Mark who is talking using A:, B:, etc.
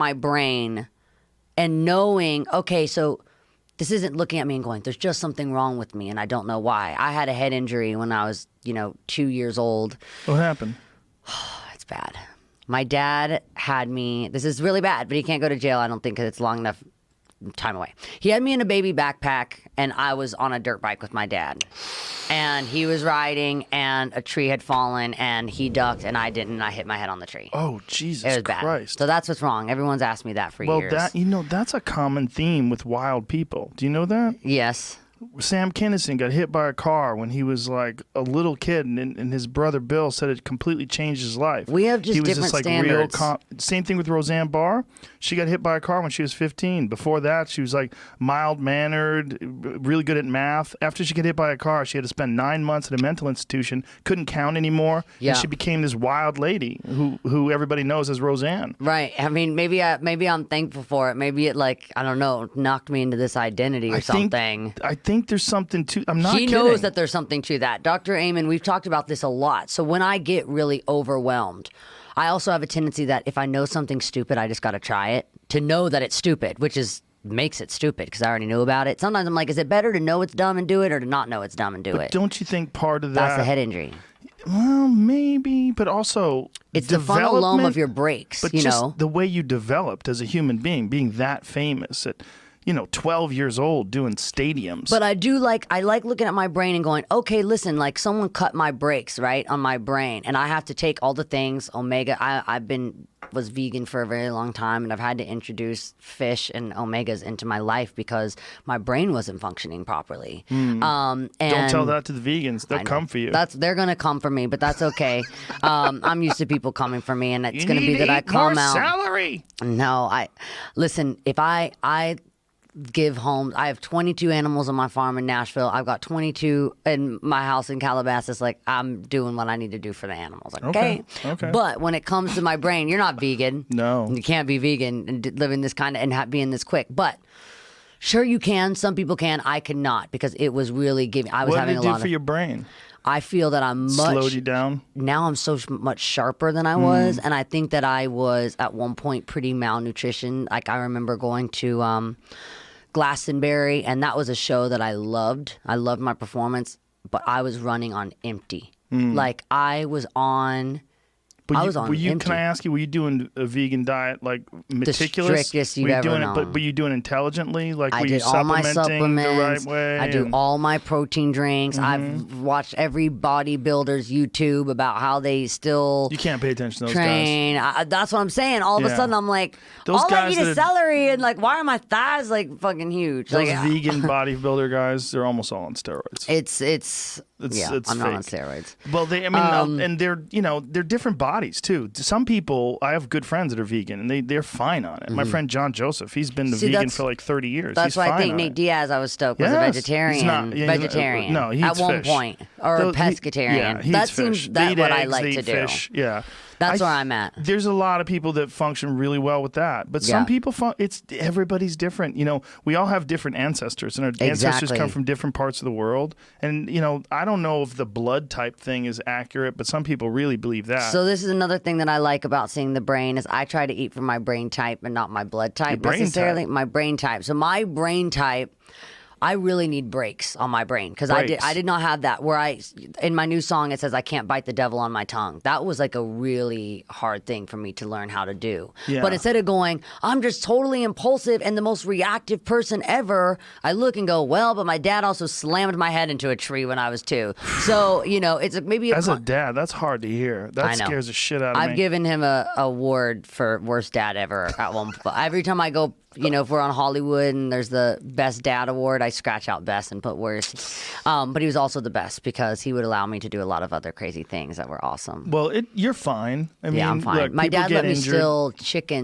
A: my brain and knowing, okay, so this isn't looking at me and going, there's just something wrong with me and I don't know why. I had a head injury when I was, 2 years old.
B: What happened?
A: It's bad. My dad had me, this is really bad, but he can't go to jail, I don't think, because it's long enough time away. He had me in a baby backpack, and I was on a dirt bike with my dad. And he was riding, and a tree had fallen, and he ducked, and I didn't, and I hit my head on the tree.
B: Oh, Jesus
A: It was bad.
B: Christ.
A: So that's what's wrong. Everyone's asked me that for years.
B: Well, that's a common theme with wild people. Do you know that?
A: Yes.
B: Sam Kinison got hit by a car when he was like a little kid, and his brother Bill said it completely changed his life.
A: We have just different standards.
B: Same thing with Roseanne Barr. She got hit by a car when she was 15. Before that, she was like mild-mannered, really good at math. After she got hit by a car, she had to spend 9 months at a mental institution, couldn't count anymore, and she became this wild lady who everybody knows as Roseanne.
A: Right. I mean, maybe I'm thankful for it. Maybe it, I don't know, knocked me into this identity or something.
B: I think there's something to. I'm not.
A: He knows that there's something to that. Dr. Amen, we've talked about this a lot. So when I get really overwhelmed, I also have a tendency that if I know something stupid, I just got to try it to know that it's stupid, which makes it stupid because I already knew about it. Sometimes I'm like, is it better to know it's dumb and do it or to not know it's dumb and do it?
B: Don't you think part of that?
A: That's the head injury.
B: Well, maybe, but also
A: it's the frontal lobe of your brakes.
B: But just the way you developed as a human being that famous at 12 years old doing stadiums.
A: But I like looking at my brain and going, okay, listen, someone cut my brakes, right, on my brain, and I have to take all the things, omega. Was vegan for a very long time, and I've had to introduce fish and omegas into my life because my brain wasn't functioning properly. And
B: don't tell that to the vegans; they'll come for you.
A: They're gonna come for me, but that's okay. I'm used to people coming for me, and it's gonna be that I come out.
B: Salary.
A: No, listen. If I give home. I have 22 animals on my farm in Nashville. I've got 22 in my house in Calabasas. I'm doing what I need to do for the animals. Okay. But when it comes to my brain, you're not vegan.
B: No.
A: You can't be vegan and living this kind of and being this quick. But sure you can. Some people can. I cannot because it was really giving. I was having a lot of.
B: What did it do for your brain?
A: I feel that I'm
B: slowed you down.
A: Now I'm so much sharper than I was, and I think that I was at one point pretty malnutrition. I remember going to Glastonbury, and that was a show that I loved. I loved my performance, but I was running on empty. I was on. Empty.
B: Can I ask you? Were you doing a vegan diet meticulous?
A: The strictest you've ever known.
B: But were you doing intelligently? Were
A: I
B: you
A: did all my supplements
B: the right way?
A: I do all my protein drinks. I've watched every bodybuilder's YouTube about how they still.
B: You can't pay attention to those
A: train.
B: guys.
A: That's what I'm saying. All of a sudden, I'm like, all I eat is celery, and why are my thighs fucking huge?
B: Those vegan bodybuilder guys, they're almost all on steroids.
A: It's I'm not on steroids.
B: Well, and they're different bodies too. Some people, I have good friends that are vegan, and they're fine on it. My friend John Joseph, he's been vegan for 30 years.
A: That's why I think Nate Diaz, I was stoked, was a vegetarian. Vegetarian.
B: No, he eats
A: at one point, or a pescatarian. That seems that's what I like to do.
B: Fish. Yeah.
A: That's where I'm at.
B: There's a lot of people that function really well with that, but some people everybody's different. We all have different ancestors, and our ancestors come from different parts of the world. And I don't know if the blood type thing is accurate, but some people really believe that.
A: So this is another thing that I like about seeing the brain is I try to eat for my brain type and not my blood type necessarily. My brain type. So my brain type. I really need breaks on my brain because I did not have that where in my new song it says I can't bite the devil on my tongue. That was a really hard thing for me to learn how to do. Yeah. But instead of going, I'm just totally impulsive and the most reactive person ever, I look and go, well, but my dad also slammed my head into a tree when I was 2. So, it's maybe
B: as a dad, that's hard to hear. That scares the shit out of me.
A: I've given him a award for worst dad ever at one point. Every time I go, if we're on Hollywood and there's the best dad award, I scratch out best and put worst. But he was also the best because he would allow me to do a lot of other crazy things that were awesome.
B: Well, you're fine. I mean,
A: I'm fine.
B: Look,
A: my dad let me
B: injured.
A: steal chicken